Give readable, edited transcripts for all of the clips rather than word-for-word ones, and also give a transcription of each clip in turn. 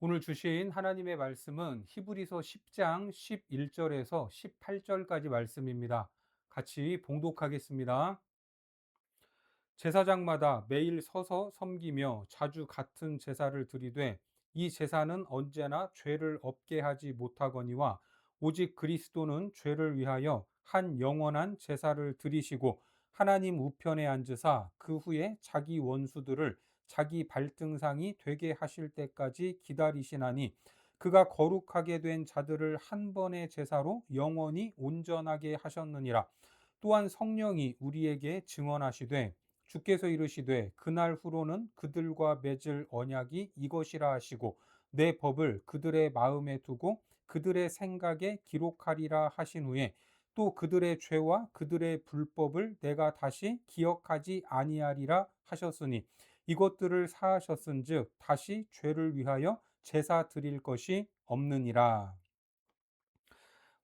오늘 주신 하나님의 말씀은 히브리서 10장 11절에서 18절까지 말씀입니다. 같이 봉독하겠습니다. 제사장마다 매일 서서 섬기며 자주 같은 제사를 드리되 이 제사는 언제나 죄를 없게 하지 못하거니와 오직 그리스도는 죄를 위하여 한 영원한 제사를 드리시고 하나님 우편에 앉으사 그 후에 자기 원수들을 자기 발등상이 되게 하실 때까지 기다리시나니 그가 거룩하게 된 자들을 한 번의 제사로 영원히 온전하게 하셨느니라. 또한 성령이 우리에게 증언하시되 주께서 이르시되 그날 후로는 그들과 맺을 언약이 이것이라 하시고 내 법을 그들의 마음에 두고 그들의 생각에 기록하리라 하신 후에 또 그들의 죄와 그들의 불법을 내가 다시 기억하지 아니하리라 하셨으니 이것들을 사하셨은즉 다시 죄를 위하여 제사 드릴 것이 없느니라.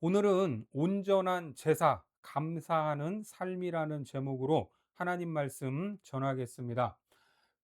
오늘은 온전한 제사, 감사하는 삶이라는 제목으로 하나님 말씀 전하겠습니다.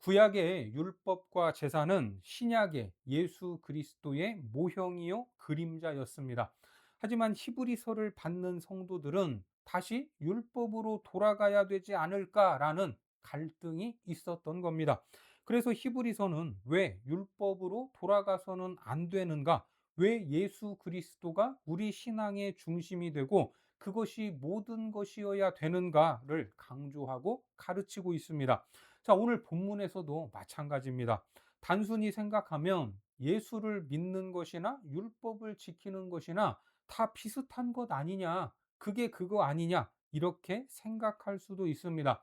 구약의 율법과 제사는 신약의 예수 그리스도의 모형이요 그림자였습니다. 하지만 히브리서를 받는 성도들은 다시 율법으로 돌아가야 되지 않을까라는 갈등이 있었던 겁니다. 그래서 히브리서는 왜 율법으로 돌아가서는 안 되는가? 왜 예수 그리스도가 우리 신앙의 중심이 되고 그것이 모든 것이어야 되는가를 강조하고 가르치고 있습니다. 자, 오늘 본문에서도 마찬가지입니다. 단순히 생각하면 예수를 믿는 것이나 율법을 지키는 것이나 다 비슷한 것 아니냐, 그게 그거 아니냐, 이렇게 생각할 수도 있습니다.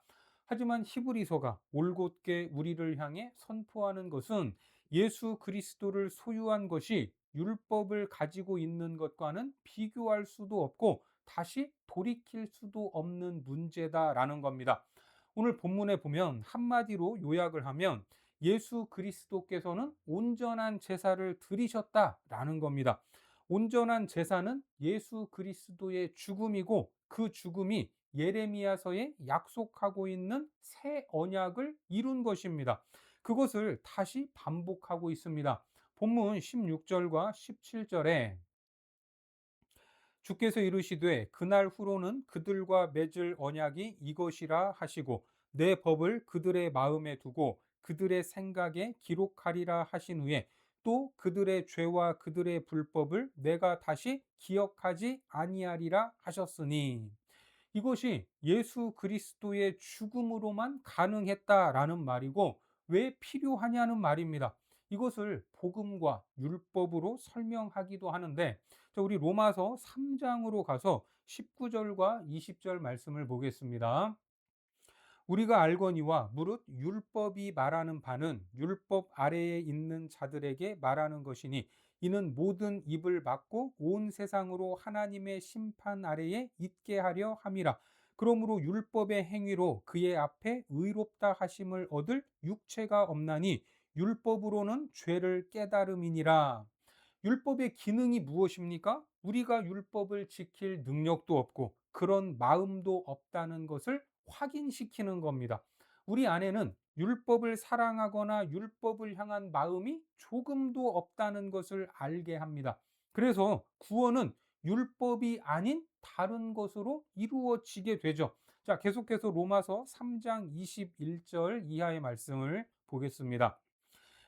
하지만 히브리서가 올곧게 우리를 향해 선포하는 것은 예수 그리스도를 소유한 것이 율법을 가지고 있는 것과는 비교할 수도 없고 다시 돌이킬 수도 없는 문제다라는 겁니다. 오늘 본문에 보면 한마디로 요약을 하면 예수 그리스도께서는 온전한 제사를 드리셨다라는 겁니다. 온전한 제사는 예수 그리스도의 죽음이고 그 죽음이 예레미야서에 약속하고 있는 새 언약을 이룬 것입니다. 그것을 다시 반복하고 있습니다. 본문 16절과 17절에 주께서 이르시되 그날 후로는 그들과 맺을 언약이 이것이라 하시고 내 법을 그들의 마음에 두고 그들의 생각에 기록하리라 하신 후에 또 그들의 죄와 그들의 불법을 내가 다시 기억하지 아니하리라 하셨으니 이것이 예수 그리스도의 죽음으로만 가능했다라는 말이고 왜 필요하냐는 말입니다. 이것을 복음과 율법으로 설명하기도 하는데 우리 로마서 3장으로 가서 19절과 20절 말씀을 보겠습니다. 우리가 알거니와 무릇 율법이 말하는 바는 율법 아래에 있는 자들에게 말하는 것이니 이는 모든 입을 막고 온 세상으로 하나님의 심판 아래에 있게 하려 함이라. 그러므로 율법의 행위로 그의 앞에 의롭다 하심을 얻을 육체가 없나니 율법으로는 죄를 깨달음이니라. 율법의 기능이 무엇입니까? 우리가 율법을 지킬 능력도 없고 그런 마음도 없다는 것을 확인시키는 겁니다. 우리 안에는 율법을 사랑하거나 율법을 향한 마음이 조금도 없다는 것을 알게 합니다. 그래서 구원은 율법이 아닌 다른 것으로 이루어지게 되죠. 자, 계속해서 로마서 3장 21절 이하의 말씀을 보겠습니다.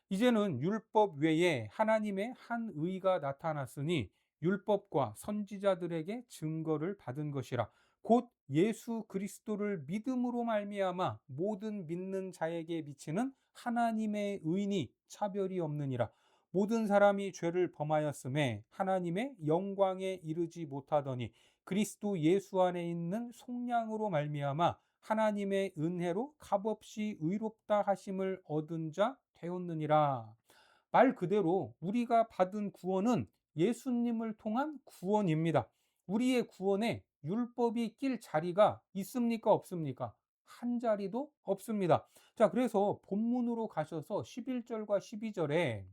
이제는 율법 외에 하나님의 한 의가 나타났으니 율법과 선지자들에게 증거를 받은 것이라 곧 예수 그리스도를 믿음으로 말미암아 모든 믿는 자에게 비치는 하나님의 의니 차별이 없느니라. 모든 사람이 죄를 범하였음에 하나님의 영광에 이르지 못하더니 그리스도 예수 안에 있는 속량으로 말미암아 하나님의 은혜로 값없이 의롭다 하심을 얻은 자 되었느니라. 말 그대로 우리가 받은 구원은 예수님을 통한 구원입니다. 우리의 구원에 율법이 낄 자리가 있습니까? 없습니까? 한 자리도 없습니다. 자, 그래서 본문으로 가셔서 11절과 12절에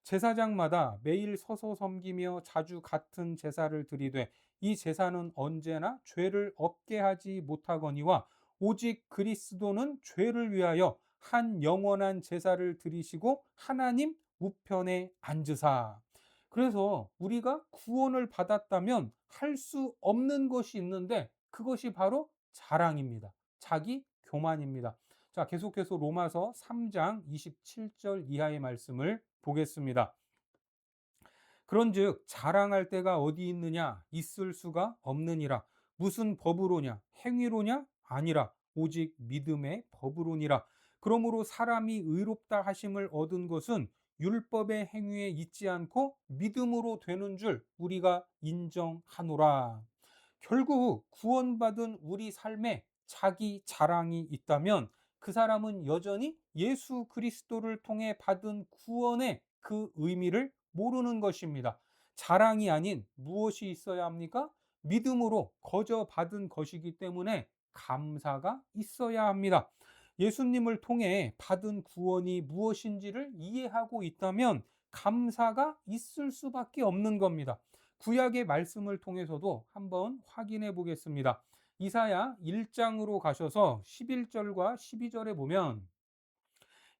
제사장마다 매일 서서 섬기며 자주 같은 제사를 드리되 이 제사는 언제나 죄를 없게 하지 못하거니와 오직 그리스도는 죄를 위하여 한 영원한 제사를 드리시고 하나님 우편에 앉으사. 그래서 우리가 구원을 받았다면 할 수 없는 것이 있는데 그것이 바로 자랑입니다. 자기 교만입니다. 자, 계속해서 로마서 3장 27절 이하의 말씀을 보겠습니다. 그런즉 자랑할 때가 어디 있느냐? 있을 수가 없느니라. 무슨 법으로냐? 행위로냐? 아니라 오직 믿음의 법으로니라. 그러므로 사람이 의롭다 하심을 얻은 것은 율법의 행위에 있지 않고 믿음으로 되는 줄 우리가 인정하노라. 결국 구원받은 우리 삶에 자기 자랑이 있다면 그 사람은 여전히 예수 그리스도를 통해 받은 구원의 그 의미를 모르는 것입니다. 자랑이 아닌 무엇이 있어야 합니까? 믿음으로 거저 받은 것이기 때문에 감사가 있어야 합니다. 예수님을 통해 받은 구원이 무엇인지를 이해하고 있다면 감사가 있을 수밖에 없는 겁니다. 구약의 말씀을 통해서도 한번 확인해 보겠습니다. 이사야 1장으로 가셔서 11절과 12절에 보면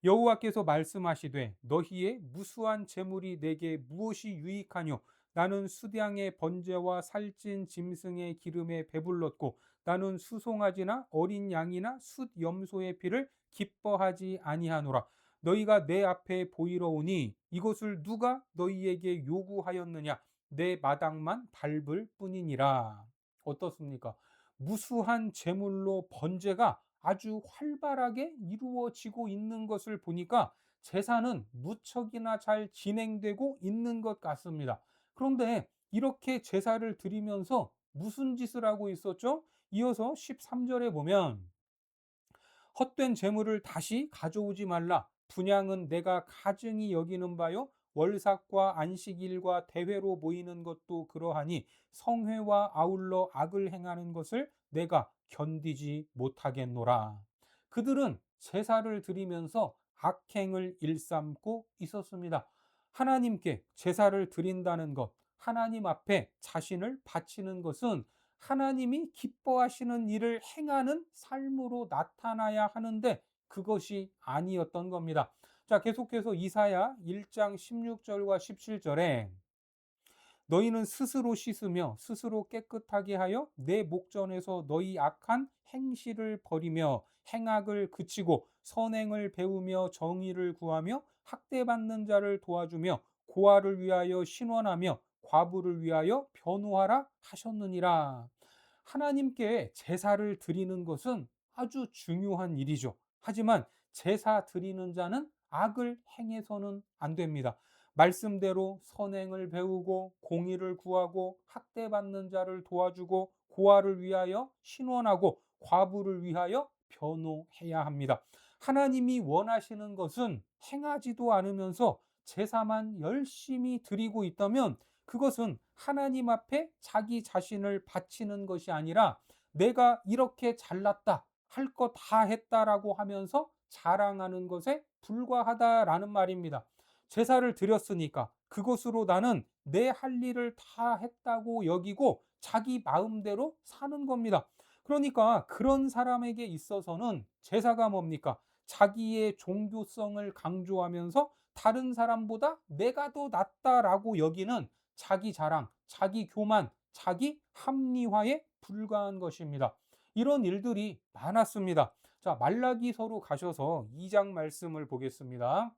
여호와께서 말씀하시되 너희의 무수한 재물이 내게 무엇이 유익하뇨? 나는 수량의 번제와 살찐 짐승의 기름에 배불렀고 나는 수송아지나 어린 양이나 숫 염소의 피를 기뻐하지 아니하노라. 너희가 내 앞에 보이러 오니 이것을 누가 너희에게 요구하였느냐? 내 마당만 밟을 뿐이니라. 어떻습니까? 무수한 재물로 번제가 아주 활발하게 이루어지고 있는 것을 보니까 제사는 무척이나 잘 진행되고 있는 것 같습니다. 그런데 이렇게 제사를 드리면서 무슨 짓을 하고 있었죠? 이어서 13절에 보면 헛된 재물을 다시 가져오지 말라. 분향은 내가 가증히 여기는 바요. 월삭과 안식일과 대회로 모이는 것도 그러하니 성회와 아울러 악을 행하는 것을 내가 견디지 못하겠노라. 그들은 제사를 드리면서 악행을 일삼고 있었습니다. 하나님께 제사를 드린다는 것, 하나님 앞에 자신을 바치는 것은 하나님이 기뻐하시는 일을 행하는 삶으로 나타나야 하는데 그것이 아니었던 겁니다. 자, 계속해서 이사야 1장 16절과 17절에 너희는 스스로 씻으며 스스로 깨끗하게 하여 내 목전에서 너희 악한 행실을 버리며 행악을 그치고 선행을 배우며 정의를 구하며 학대받는 자를 도와주며 고아를 위하여 신원하며 과부를 위하여 변호하라 하셨느니라. 하나님께 제사를 드리는 것은 아주 중요한 일이죠. 하지만 제사 드리는 자는 악을 행해서는 안 됩니다. 말씀대로 선행을 배우고 공의를 구하고 학대받는 자를 도와주고 고아를 위하여 신원하고 과부를 위하여 변호해야 합니다. 하나님이 원하시는 것은 행하지도 않으면서 제사만 열심히 드리고 있다면 그것은 하나님 앞에 자기 자신을 바치는 것이 아니라 내가 이렇게 잘났다, 할 거 다 했다라고 하면서 자랑하는 것에 불과하다라는 말입니다. 제사를 드렸으니까 그것으로 나는 내 할 일을 다 했다고 여기고 자기 마음대로 사는 겁니다. 그러니까 그런 사람에게 있어서는 제사가 뭡니까? 자기의 종교성을 강조하면서 다른 사람보다 내가 더 낫다라고 여기는 자기 자랑, 자기 교만, 자기 합리화에 불과한 것입니다. 이런 일들이 많았습니다. 자, 말라기서로 가셔서 2장 말씀을 보겠습니다.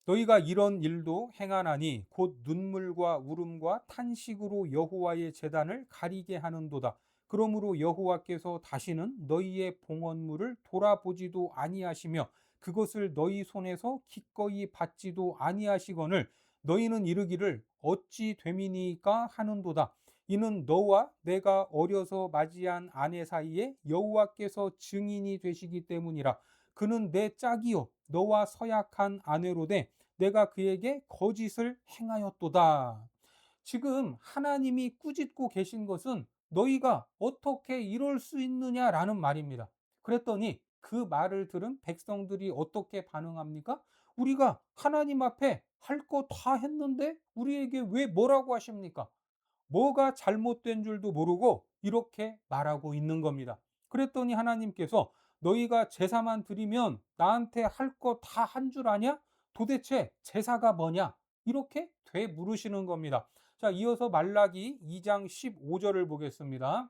너희가 이런 일도 행하나니 곧 눈물과 울음과 탄식으로 여호와의 제단을 가리게 하는도다. 그러므로 여호와께서 다시는 너희의 봉헌물을 돌아보지도 아니하시며 그것을 너희 손에서 기꺼이 받지도 아니하시거늘 너희는 이르기를 어찌 됨이니까 하는도다. 이는 너와 내가 어려서 맞이한 아내 사이에 여호와께서 증인이 되시기 때문이라. 그는 내 짝이요 너와 서약한 아내로되 내가 그에게 거짓을 행하였도다. 지금 하나님이 꾸짖고 계신 것은 너희가 어떻게 이럴 수 있느냐라는 말입니다. 그랬더니 그 말을 들은 백성들이 어떻게 반응합니까? 우리가 하나님 앞에 할 거 다 했는데 우리에게 왜 뭐라고 하십니까? 뭐가 잘못된 줄도 모르고 이렇게 말하고 있는 겁니다. 그랬더니 하나님께서 너희가 제사만 드리면 나한테 할 거 다 한 줄 아냐? 도대체 제사가 뭐냐? 이렇게 되물으시는 겁니다. 자, 이어서 말라기 2장 15절을 보겠습니다.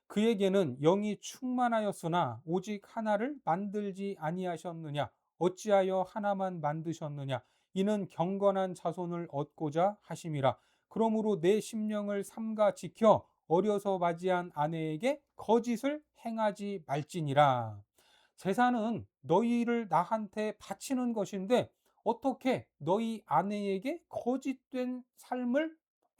그에게는 영이 충만하였으나 오직 하나를 만들지 아니하셨느냐? 어찌하여 하나만 만드셨느냐? 이는 경건한 자손을 얻고자 하심이라. 그러므로 내 심령을 삼가 지켜 어려서 맞이한 아내에게 거짓을 행하지 말지니라. 제사는 너희를 나한테 바치는 것인데 어떻게 너희 아내에게 거짓된 삶을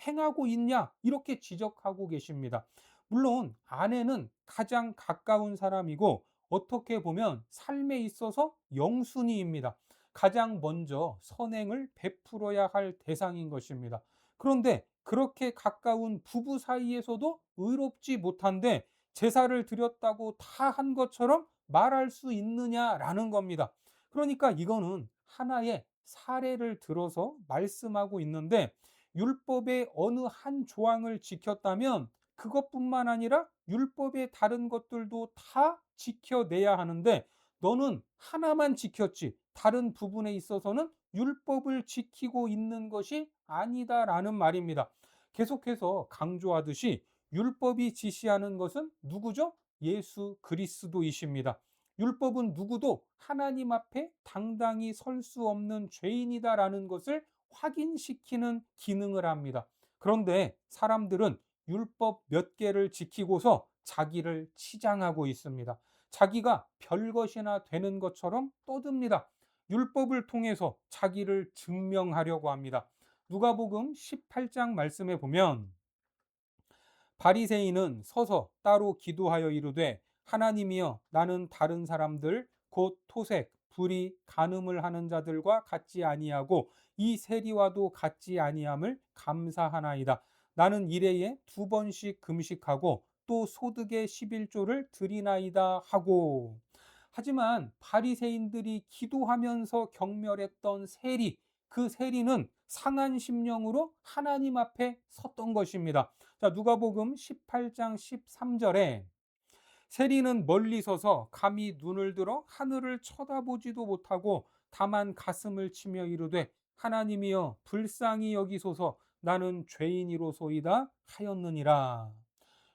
행하고 있냐? 이렇게 지적하고 계십니다. 물론 아내는 가장 가까운 사람이고 어떻게 보면 삶에 있어서 영순이입니다. 가장 먼저 선행을 베풀어야 할 대상인 것입니다. 그런데 그렇게 가까운 부부 사이에서도 의롭지 못한데 제사를 드렸다고 다 한 것처럼 말할 수 있느냐라는 겁니다. 그러니까 이거는 하나의 사례를 들어서 말씀하고 있는데 율법의 어느 한 조항을 지켰다면 그것뿐만 아니라 율법의 다른 것들도 다 지켜내야 하는데 너는 하나만 지켰지 다른 부분에 있어서는 율법을 지키고 있는 것이 아니다라는 말입니다. 계속해서 강조하듯이 율법이 지시하는 것은 누구죠? 예수 그리스도이십니다. 율법은 누구도 하나님 앞에 당당히 설 수 없는 죄인이다라는 것을 확인시키는 기능을 합니다. 그런데 사람들은 율법 몇 개를 지키고서 자기를 치장하고 있습니다. 자기가 별것이나 되는 것처럼 떠듭니다. 율법을 통해서 자기를 증명하려고 합니다. 누가복음 18장 말씀에 보면 바리새인은 서서 따로 기도하여 이르되 하나님이여 나는 다른 사람들 곧 토색, 불의, 간음을 하는 자들과 같지 아니하고 이 세리와도 같지 아니함을 감사하나이다. 나는 일해에 2번씩 금식하고 또 소득의 11조를 드리나이다 하고. 하지만 바리새인들이 기도하면서 경멸했던 세리, 그 세리는 상한 심령으로 하나님 앞에 섰던 것입니다. 자, 누가복음 18장 13절에 세리는 멀리 서서 감히 눈을 들어 하늘을 쳐다보지도 못하고 다만 가슴을 치며 이르되 하나님이여 불쌍히 여기소서 나는 죄인이로소이다 하였느니라.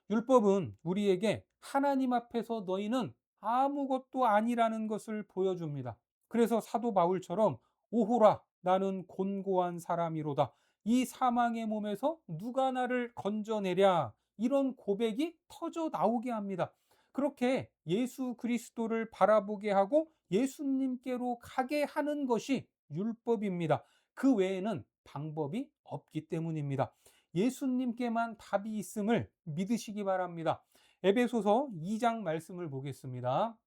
율법은 우리에게 하나님 앞에서 너희는 아무것도 아니라는 것을 보여줍니다. 그래서 사도 바울처럼 오호라 나는 곤고한 사람이로다. 이 사망의 몸에서 누가 나를 건져내랴. 이런 고백이 터져 나오게 합니다. 그렇게 예수 그리스도를 바라보게 하고 예수님께로 가게 하는 것이 율법입니다. 그 외에는 방법이 없기 때문입니다. 예수님께만 답이 있음을 믿으시기 바랍니다. 에베소서 2장 말씀을 보겠습니다.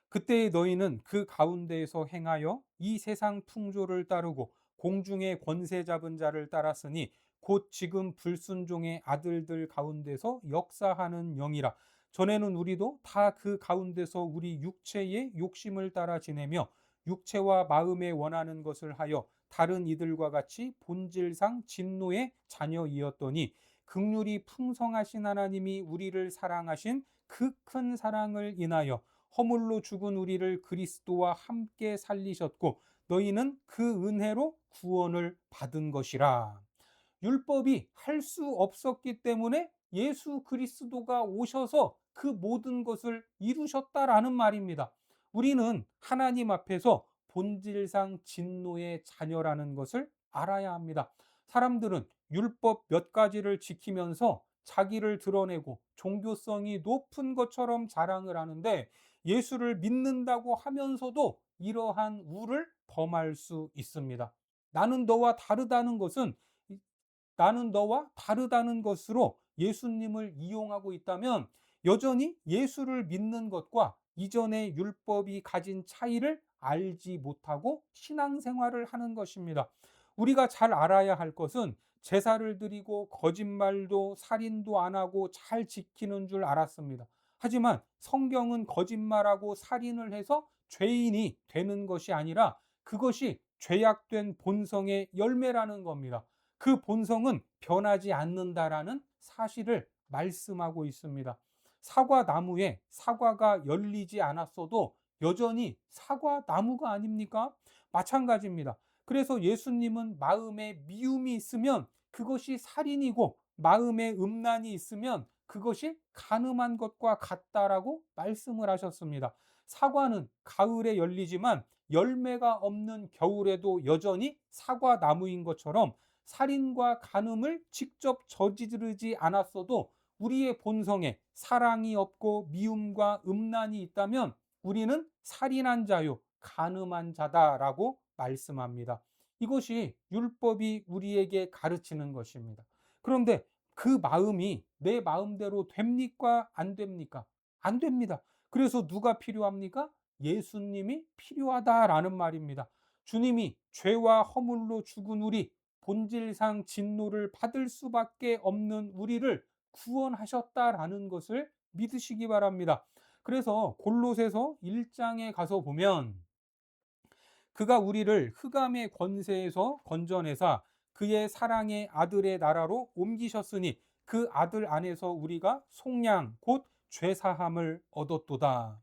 그때 너희는 그 가운데에서 행하여 이 세상 풍조를 따르고 공중의 권세 잡은 자를 따랐으니 곧 지금 불순종의 아들들 가운데서 역사하는 영이라. 전에는 우리도 다 그 가운데서 우리 육체의 욕심을 따라 지내며 육체와 마음에 원하는 것을 하여 다른 이들과 같이 본질상 진노의 자녀이었더니 긍휼이 풍성하신 하나님이 우리를 사랑하신 그 큰 사랑을 인하여 허물로 죽은 우리를 그리스도와 함께 살리셨고 너희는 그 은혜로 구원을 받은 것이라. 율법이 할 수 없었기 때문에 예수 그리스도가 오셔서 그 모든 것을 이루셨다라는 말입니다. 우리는 하나님 앞에서 본질상 진노의 자녀라는 것을 알아야 합니다. 사람들은 율법 몇 가지를 지키면서 자기를 드러내고 종교성이 높은 것처럼 자랑을 하는데 예수를 믿는다고 하면서도 이러한 우를 범할 수 있습니다. 나는 너와 다르다는 것은 나는 너와 다르다는 것으로 예수님을 이용하고 있다면 여전히 예수를 믿는 것과 이전의 율법이 가진 차이를 알지 못하고 신앙생활을 하는 것입니다. 우리가 잘 알아야 할 것은 제사를 드리고 거짓말도 살인도 안 하고 잘 지키는 줄 알았습니다. 하지만 성경은 거짓말하고 살인을 해서 죄인이 되는 것이 아니라 그것이 죄악된 본성의 열매라는 겁니다. 그 본성은 변하지 않는다라는 사실을 말씀하고 있습니다. 사과 나무에 사과가 열리지 않았어도 여전히 사과 나무가 아닙니까? 마찬가지입니다. 그래서 예수님은 마음에 미움이 있으면 그것이 살인이고 마음에 음란이 있으면 그것이 간음한 것과 같다라고 말씀을 하셨습니다. 사과는 가을에 열리지만 열매가 없는 겨울에도 여전히 사과 나무인 것처럼 살인과 간음을 직접 저지르지 않았어도 우리의 본성에 사랑이 없고 미움과 음란이 있다면 우리는 살인한 자요, 간음한 자다라고 말씀합니다. 이것이 율법이 우리에게 가르치는 것입니다. 그런데 그 마음이 내 마음대로 됩니까? 안 됩니까? 안 됩니다. 그래서 누가 필요합니까? 예수님이 필요하다라는 말입니다. 주님이 죄와 허물로 죽은 우리, 본질상 진노를 받을 수밖에 없는 우리를 구원하셨다라는 것을 믿으시기 바랍니다. 그래서 골로새서 1장에 가서 보면 그가 우리를 흑암의 권세에서 건져내사 그의 사랑의 아들의 나라로 옮기셨으니 그 아들 안에서 우리가 속량 곧 죄사함을 얻었도다.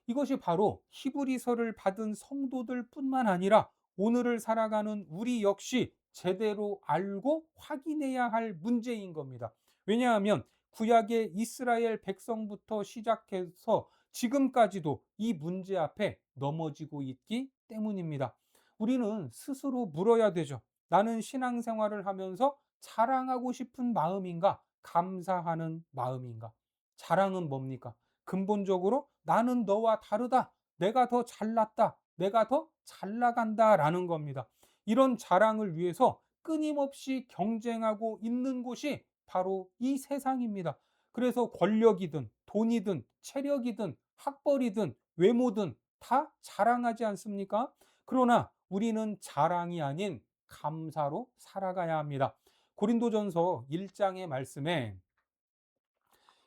이것이 바로 히브리서를 받은 성도들 뿐만 아니라 오늘을 살아가는 우리 역시 제대로 알고 확인해야 할 문제인 겁니다. 왜냐하면 구약의 이스라엘 백성부터 시작해서 지금까지도 이 문제 앞에 넘어지고 있기 때문입니다. 우리는 스스로 물어야 되죠. 나는 신앙생활을 하면서 자랑하고 싶은 마음인가? 감사하는 마음인가? 자랑은 뭡니까? 근본적으로 나는 너와 다르다. 내가 더 잘났다. 내가 더 잘 나간다라는 겁니다. 이런 자랑을 위해서 끊임없이 경쟁하고 있는 곳이 바로 이 세상입니다. 그래서 권력이든 돈이든 체력이든 학벌이든 외모든 다 자랑하지 않습니까? 그러나 우리는 자랑이 아닌 감사로 살아가야 합니다. 고린도전서 1장의 말씀에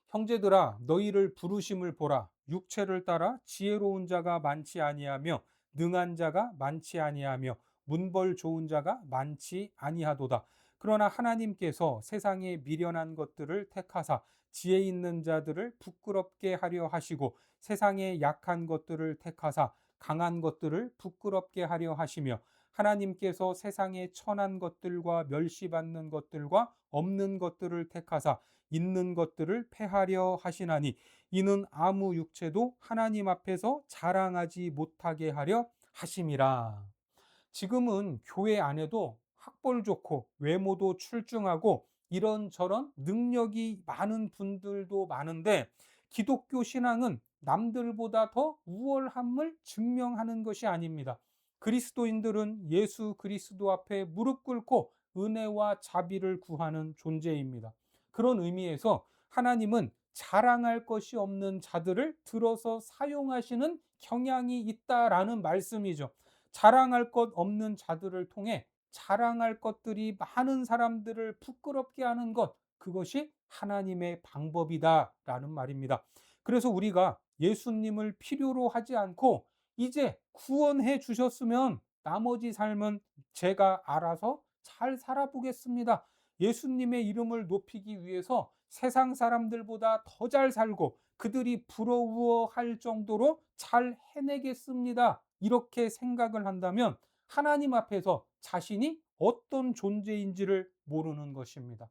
형제들아 너희를 부르심을 보라 육체를 따라 지혜로운 자가 많지 아니하며 능한 자가 많지 아니하며 문벌 좋은 자가 많지 아니하도다. 그러나 하나님께서 세상에 미련한 것들을 택하사 지혜 있는 자들을 부끄럽게 하려 하시고 세상에 약한 것들을 택하사 강한 것들을 부끄럽게 하려 하시며 하나님께서 세상에 천한 것들과 멸시받는 것들과 없는 것들을 택하사 있는 것들을 패하려 하시나니 이는 아무 육체도 하나님 앞에서 자랑하지 못하게 하려 하심이라. 지금은 교회 안에도 학벌 좋고 외모도 출중하고 이런저런 능력이 많은 분들도 많은데 기독교 신앙은 남들보다 더 우월함을 증명하는 것이 아닙니다. 그리스도인들은 예수 그리스도 앞에 무릎 꿇고 은혜와 자비를 구하는 존재입니다. 그런 의미에서 하나님은 자랑할 것이 없는 자들을 들어서 사용하시는 경향이 있다라는 말씀이죠. 자랑할 것 없는 자들을 통해 자랑할 것들이 많은 사람들을 부끄럽게 하는 것, 그것이 하나님의 방법이다라는 말입니다. 그래서 우리가 예수님을 필요로 하지 않고 이제 구원해 주셨으면 나머지 삶은 제가 알아서 잘 살아보겠습니다. 예수님의 이름을 높이기 위해서 세상 사람들보다 더 잘 살고 그들이 부러워할 정도로 잘 해내겠습니다. 이렇게 생각을 한다면 하나님 앞에서 자신이 어떤 존재인지를 모르는 것입니다.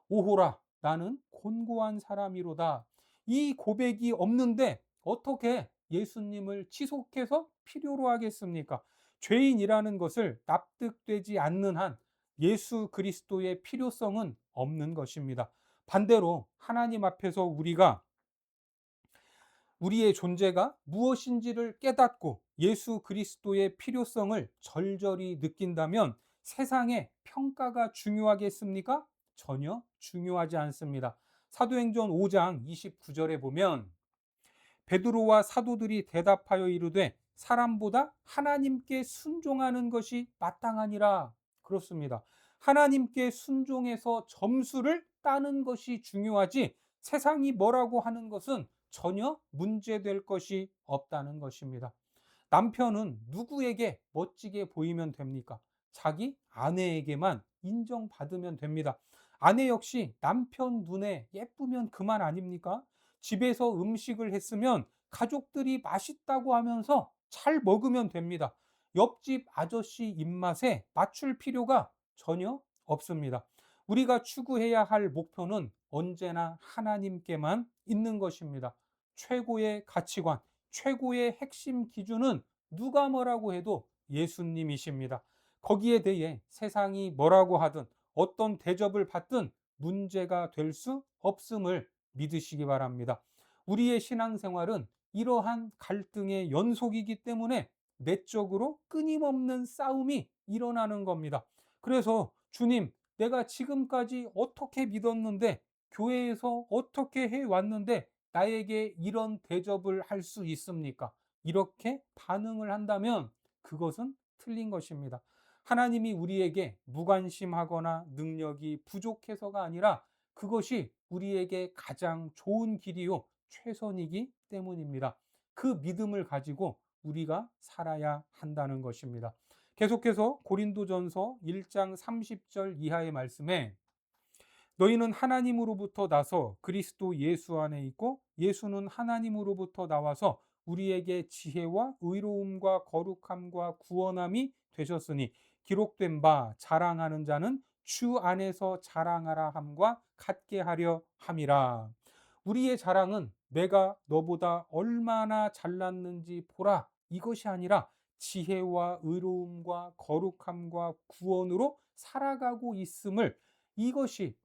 오호라, 나는 곤고한 사람이로다. 이 고백이 없는데 어떻게 예수님을 지속해서 필요로 하겠습니까? 죄인이라는 것을 납득되지 않는 한 예수 그리스도의 필요성은 없는 것입니다. 반대로 하나님 앞에서 우리가 우리의 존재가 무엇인지를 깨닫고 예수 그리스도의 필요성을 절절히 느낀다면 세상의 평가가 중요하겠습니까? 전혀 중요하지 않습니다. 사도행전 5장 29절에 보면 베드로와 사도들이 대답하여 이르되 사람보다 하나님께 순종하는 것이 마땅하니라. 그렇습니다. 하나님께 순종해서 점수를 따는 것이 중요하지 세상이 뭐라고 하는 것은 전혀 문제될 것이 없다는 것입니다. 남편은 누구에게 멋지게 보이면 됩니까? 자기 아내에게만 인정받으면 됩니다. 아내 역시 남편 눈에 예쁘면 그만 아닙니까? 집에서 음식을 했으면 가족들이 맛있다고 하면서 잘 먹으면 됩니다. 옆집 아저씨 입맛에 맞출 필요가 전혀 없습니다. 우리가 추구해야 할 목표는 언제나 하나님께만 있는 것입니다. 최고의 가치관, 최고의 핵심 기준은 누가 뭐라고 해도 예수님이십니다. 거기에 대해 세상이 뭐라고 하든 어떤 대접을 받든 문제가 될 수 없음을 믿으시기 바랍니다. 우리의 신앙생활은 이러한 갈등의 연속이기 때문에 내적으로 끊임없는 싸움이 일어나는 겁니다. 그래서 주님, 내가 지금까지 어떻게 믿었는데, 교회에서 어떻게 해왔는데, 나에게 이런 대접을 할 수 있습니까? 이렇게 반응을 한다면 그것은 틀린 것입니다. 하나님이 우리에게 무관심하거나 능력이 부족해서가 아니라 그것이 우리에게 가장 좋은 길이요, 최선이기 때문입니다. 그 믿음을 가지고 우리가 살아야 한다는 것입니다. 계속해서 고린도전서 1장 30절 이하의 말씀에 너희는 하나님으로부터 나서 그리스도 예수 안에 있고 예수는 하나님으로부터 나와서 우리에게 지혜와 의로움과 거룩함과 구원함이 되셨으니 기록된 바 자랑하는 자는 주 안에서 자랑하라 함과 같게 하려 함이라. 우리의 자랑은 내가 너보다 얼마나 잘났는지 보라, 이것이 아니라 지혜와 의로움과 거룩함과 구원으로 살아가고 있음을, 이것이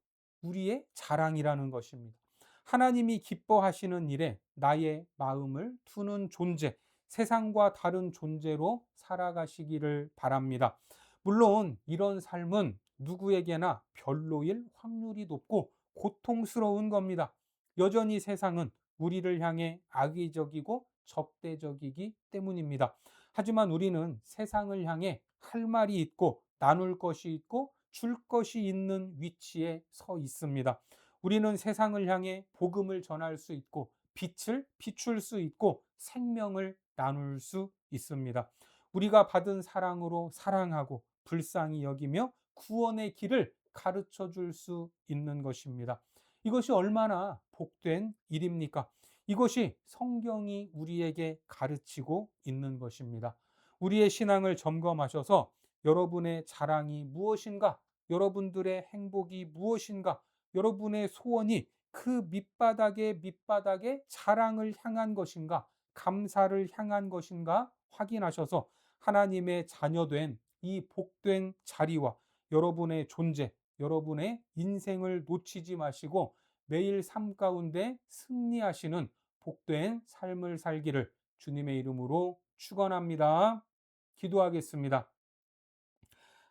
우리의 자랑이라는 것입니다. 하나님이 기뻐하시는 일에 나의 마음을 두는 존재, 세상과 다른 존재로 살아가시기를 바랍니다. 물론 이런 삶은 누구에게나 별로일 확률이 높고 고통스러운 겁니다. 여전히 세상은 우리를 향해 악의적이고 적대적이기 때문입니다. 하지만 우리는 세상을 향해 할 말이 있고 나눌 것이 있고 줄 것이 있는 위치에 서 있습니다. 우리는 세상을 향해 복음을 전할 수 있고 빛을 비출 수 있고 생명을 나눌 수 있습니다. 우리가 받은 사랑으로 사랑하고 불쌍히 여기며 구원의 길을 가르쳐 줄 수 있는 것입니다. 이것이 얼마나 복된 일입니까? 이것이 성경이 우리에게 가르치고 있는 것입니다. 우리의 신앙을 점검하셔서 여러분의 자랑이 무엇인가? 여러분들의 행복이 무엇인가? 여러분의 소원이 그 밑바닥에 자랑을 향한 것인가? 감사를 향한 것인가? 확인하셔서 하나님의 자녀된 이 복된 자리와 여러분의 존재, 여러분의 인생을 놓치지 마시고 매일 삶 가운데 승리하시는 복된 삶을 살기를 주님의 이름으로 축원합니다. 기도하겠습니다.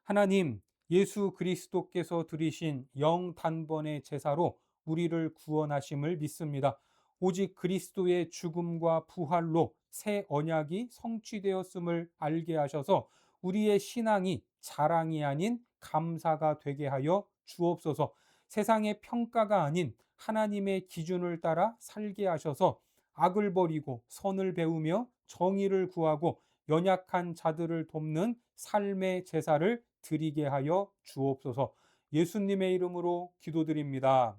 하나님, 예수 그리스도께서 드리신 영단번의 제사로 우리를 구원하심을 믿습니다. 오직 그리스도의 죽음과 부활로 새 언약이 성취되었음을 알게 하셔서 우리의 신앙이 자랑이 아닌 감사가 되게 하여 주옵소서. 세상의 평가가 아닌 하나님의 기준을 따라 살게 하셔서 악을 버리고 선을 배우며 정의를 구하고 연약한 자들을 돕는 삶의 제사를 드리게 하여 주옵소서. 예수님의 이름으로 기도드립니다.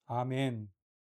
아멘.